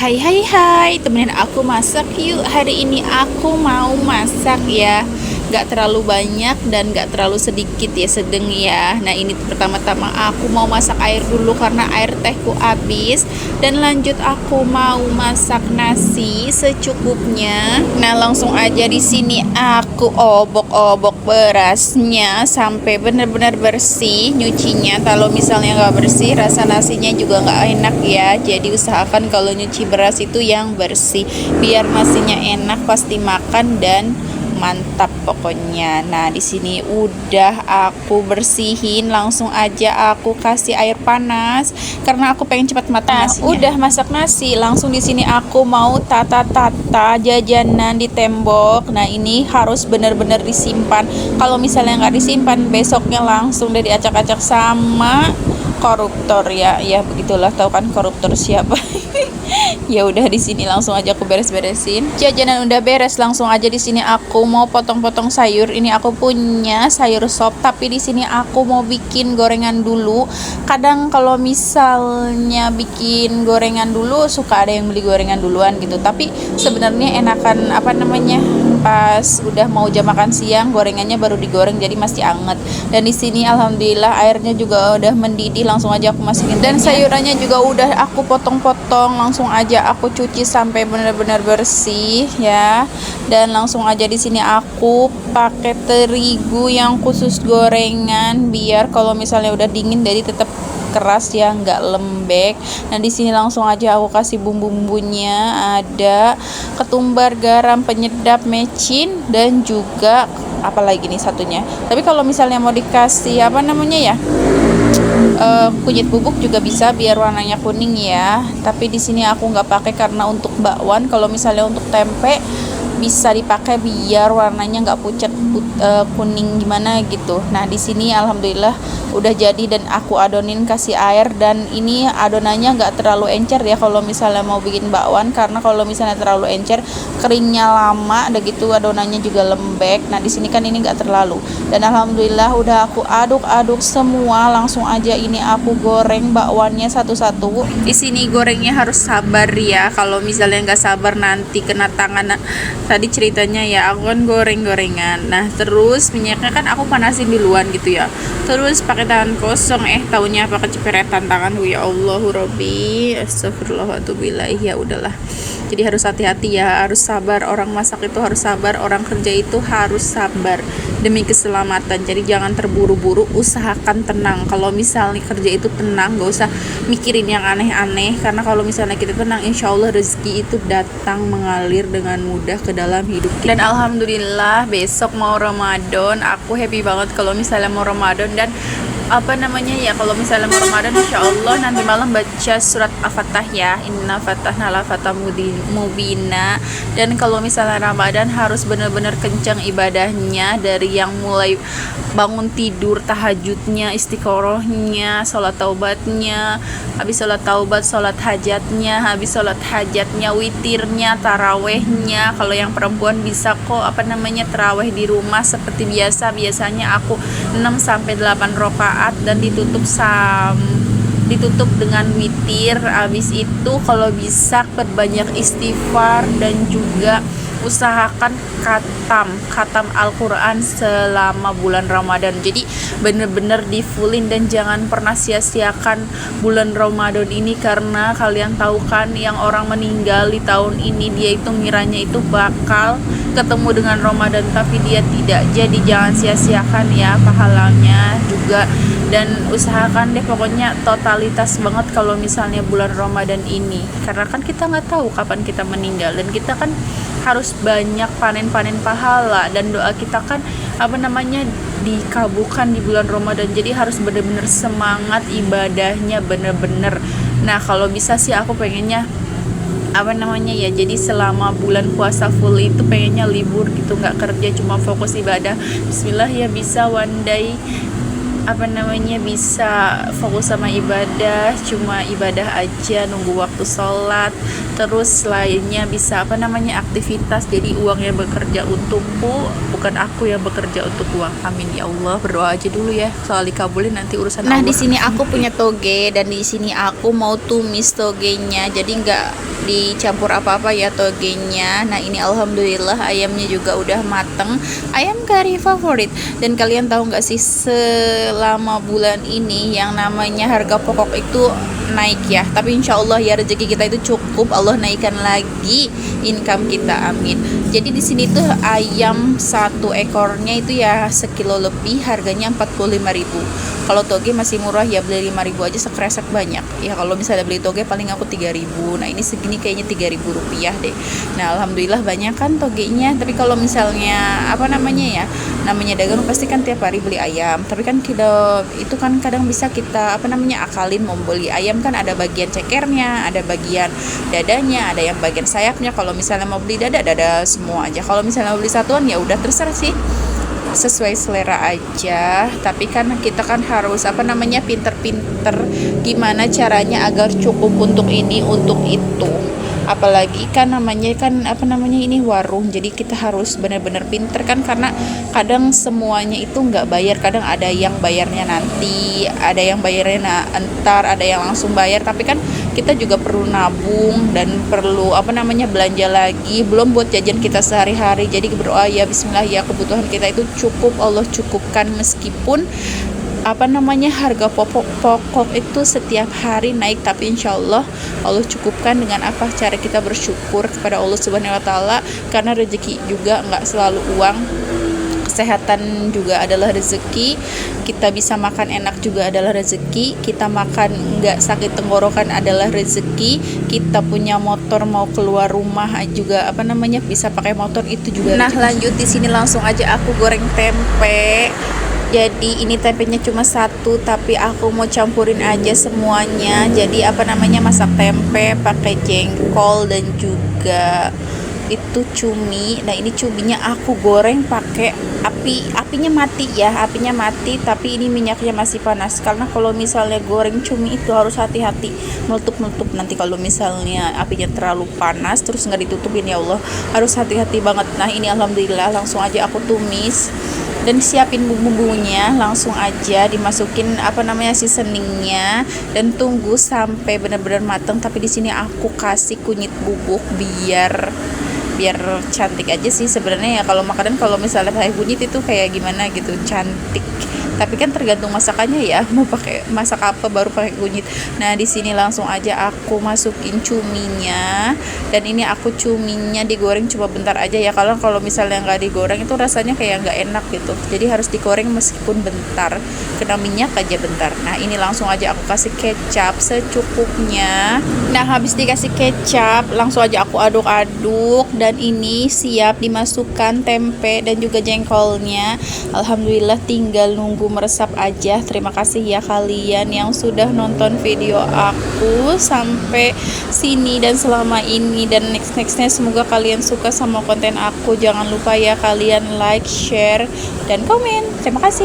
Hai hai hai, temenin aku masak yuk. Hari ini aku mau masak ya. Gak terlalu banyak dan gak terlalu sedikit ya, sedang ya. Nah ini pertama-tama aku mau masak air dulu karena air tehku habis. Dan lanjut aku mau masak nasi secukupnya. Nah langsung aja di sini aku obok-obok berasnya sampai benar-benar bersih nyucinya. Kalau misalnya nggak bersih rasa nasinya juga nggak enak ya. Jadi usahakan kalau nyuci beras itu yang bersih biar nasinya enak pasti makan dan mantap pokoknya. Nah di sini udah aku bersihin, langsung aja aku kasih air panas karena aku pengen cepat matang nasinya. Udah masak nasi, langsung di sini aku mau tata-tata jajanan di tembok. Nah ini harus benar-benar disimpan. Kalau misalnya nggak disimpan, besoknya langsung udah diacak-acak sama koruptor ya. Ya begitulah, tahu kan koruptor siapa. Ya udah di sini langsung aja aku beres-beresin. Jajanan udah beres, langsung aja di sini aku mau potong-potong sayur. Ini aku punya sayur sop, tapi di sini aku mau bikin gorengan dulu. Kadang kalau misalnya bikin gorengan dulu suka ada yang beli gorengan duluan gitu. Tapi sebenarnya enakan apa namanya? Pas udah mau jam makan siang gorengannya baru digoreng jadi masih anget. Dan di sini alhamdulillah airnya juga udah mendidih, langsung aja aku masukin. Dan sayurannya juga udah aku potong-potong, langsung aja aku cuci sampai benar-benar bersih ya. Dan langsung aja di sini aku pakai terigu yang khusus gorengan biar kalau misalnya udah dingin jadi tetap keras ya, nggak lembek. Nah di sini langsung aja aku kasih bumbu-bumbunya, ada ketumbar, garam, penyedap, mecin, dan juga apalagi nih satunya. Tapi kalau misalnya mau dikasih apa namanya ya, kunyit bubuk juga bisa biar warnanya kuning ya. Tapi di sini aku nggak pakai karena untuk bakwan. Kalau misalnya untuk tempe bisa dipakai biar warnanya nggak pucat kuning gimana gitu. Nah di sini alhamdulillah udah jadi dan aku adonin kasih air. Dan ini adonannya nggak terlalu encer ya kalau misalnya mau bikin bakwan, karena kalau misalnya terlalu encer keringnya lama, udah gitu adonannya juga lembek. Nah di sini kan ini nggak terlalu. Dan alhamdulillah udah aku aduk-aduk semua, langsung aja ini aku goreng bakwannya satu-satu. Di sini gorengnya harus sabar ya, kalau misalnya nggak sabar nanti kena tangan. Tadi ceritanya ya aku kan goreng-gorengan, nah terus minyaknya kan aku panasin duluan gitu ya, terus pakai tangan kosong taunya apa keceperetan tanganku. Ya Allahu Robbi, astagfirullahaladzim. Ya udahlah, jadi harus hati-hati ya, harus sabar. Orang masak itu harus sabar, orang kerja itu harus sabar demi keselamatan. Jadi jangan terburu-buru, usahakan tenang. Kalau misalnya kerja itu tenang, gak usah mikirin yang aneh-aneh, karena kalau misalnya kita tenang, insya Allah rezeki itu datang mengalir dengan mudah ke dalam hidup kita. Dan alhamdulillah besok mau Ramadan, aku happy banget kalau misalnya mau Ramadan. Dan apa namanya ya, kalau misalnya mau Ramadan insya Allah nanti malam baca surat Al-Fatah ya, inna fatahna la fatah mubina. Dan kalau misalnya Ramadan harus benar-benar kencang ibadahnya, dari yang mulai bangun tidur, tahajudnya, istiqorohnya, sholat taubatnya, habis sholat taubat sholat hajatnya, habis sholat hajatnya witirnya, tarawehnya. Kalau yang perempuan bisa kok apa namanya taraweh di rumah seperti biasa. Biasanya aku 6-8 rakaat dan ditutup dengan witir. Habis itu kalau bisa perbanyak istighfar dan juga usahakan khatam Al-Quran selama bulan Ramadan. Jadi bener-bener di fullin dan jangan pernah sia-siakan bulan Ramadan ini, karena kalian tahu kan yang orang meninggal di tahun ini dia itu ngiranya itu bakal ketemu dengan Ramadan tapi dia tidak. Jadi jangan sia-siakan ya pahalanya juga. Dan usahakan deh pokoknya totalitas banget kalau misalnya bulan Ramadan ini, karena kan kita nggak tahu kapan kita meninggal, dan kita kan harus banyak panen pahala, dan doa kita kan apa namanya dikabulkan di bulan Ramadan. Jadi harus benar-benar semangat ibadahnya bener-bener. Nah kalau bisa sih aku pengennya apa namanya ya, jadi selama bulan puasa full itu pengennya libur gitu, nggak kerja, cuma fokus ibadah. Bismillah ya bisa one day apa namanya bisa fokus sama ibadah, cuma ibadah aja, nunggu waktu sholat, terus lainnya bisa apa namanya aktivitas. Jadi uangnya bekerja untukku, bukan aku yang bekerja untuk uang. Amin ya Allah. Berdoa aja dulu ya, soal dikabulin nanti urusan Allah. Nah di sini aku punya toge dan di sini aku mau tumis togenya, jadi nggak dicampur apa-apa ya togenya. Nah ini alhamdulillah ayamnya juga udah mateng, ayam kari favorit. Dan kalian tahu nggak sih, selama bulan ini yang namanya harga pokok itu naik ya, tapi insya Allah ya rezeki kita itu cukup, Allah naikkan lagi income kita, amin. Jadi di sini tuh ayam satu ekornya itu ya sekilo lebih, harganya 45.000. Kalau toge masih murah ya, beli 5.000 aja sekresek banyak ya. Kalau misalnya beli toge paling aku 3.000. Nah ini segini kayaknya 3.000 rupiah deh. Nah alhamdulillah banyak kan togenya. Tapi kalau misalnya apa namanya ya, namanya dagang pasti kan tiap hari beli ayam, tapi kan kita itu kan kadang bisa kita apa namanya akalin, mau beli ayam kan ada bagian cekernya, ada bagian dadanya, ada yang bagian sayapnya. Kalau misalnya mau beli dada semua aja. Kalau misalnya mau beli satuan ya udah terserah sih, sesuai selera aja. Tapi kan kita kan harus apa namanya pinter-pinter gimana caranya agar cukup untuk ini untuk itu, apalagi kan namanya kan apa namanya ini warung, jadi kita harus benar-benar pinter kan, karena kadang semuanya itu nggak bayar, kadang ada yang bayarnya nanti, ada yang bayarnya entar, ada yang langsung bayar. Tapi kan kita juga perlu nabung dan perlu apa namanya belanja lagi, belum buat jajan kita sehari-hari. Jadi berdoa ya bismillah ya, kebutuhan kita itu cukup, Allah cukupkan. Meskipun apa namanya harga pokok itu setiap hari naik, tapi insya Allah Allah cukupkan. Dengan apa cara kita bersyukur kepada Allah Subhanahu Wa Taala, karena rezeki juga nggak selalu uang, kesehatan juga adalah rezeki, kita bisa makan enak juga adalah rezeki, kita makan nggak sakit tenggorokan adalah rezeki, kita punya motor mau keluar rumah juga apa namanya bisa pakai motor itu juga. Nah lanjut di sini langsung aja aku goreng tempe. Jadi ini tempenya cuma satu, tapi aku mau campurin aja semuanya. Jadi apa namanya masak tempe pakai jengkol dan juga itu cumi. Nah ini cuminya aku goreng pakai apinya mati ya, apinya mati, tapi ini minyaknya masih panas. Karena kalau misalnya goreng cumi itu harus hati-hati, meletup nanti kalau misalnya apinya terlalu panas terus nggak ditutupin, ya Allah harus hati-hati banget. Nah ini alhamdulillah langsung aja aku tumis dan siapin bumbu-bumbunya, langsung aja dimasukin apa namanya seasoningnya dan tunggu sampai benar-benar matang. Tapi di sini aku kasih kunyit bubuk biar cantik aja sih sebenarnya ya. Kalau makanan kalau misalnya pakai kunyit itu kayak gimana gitu, cantik. Tapi kan tergantung masakannya ya, mau pakai masak apa baru pakai kunyit. Nah di sini langsung aja aku masukin cuminya, dan ini aku cuminya digoreng cuma bentar aja ya. Kalau misalnya nggak digoreng itu rasanya kayak nggak enak gitu, jadi harus digoreng meskipun bentar, kena minyak aja bentar. Nah ini langsung aja aku kasih kecap secukupnya. Nah habis dikasih kecap langsung aja aku aduk-aduk, dan ini siap dimasukkan tempe dan juga jengkolnya. Alhamdulillah tinggal nunggu meresap aja. Terima kasih ya kalian yang sudah nonton video aku sampai sini dan selama ini, dan nextnya semoga kalian suka sama konten aku. Jangan lupa ya kalian like, share, dan komen. Terima kasih.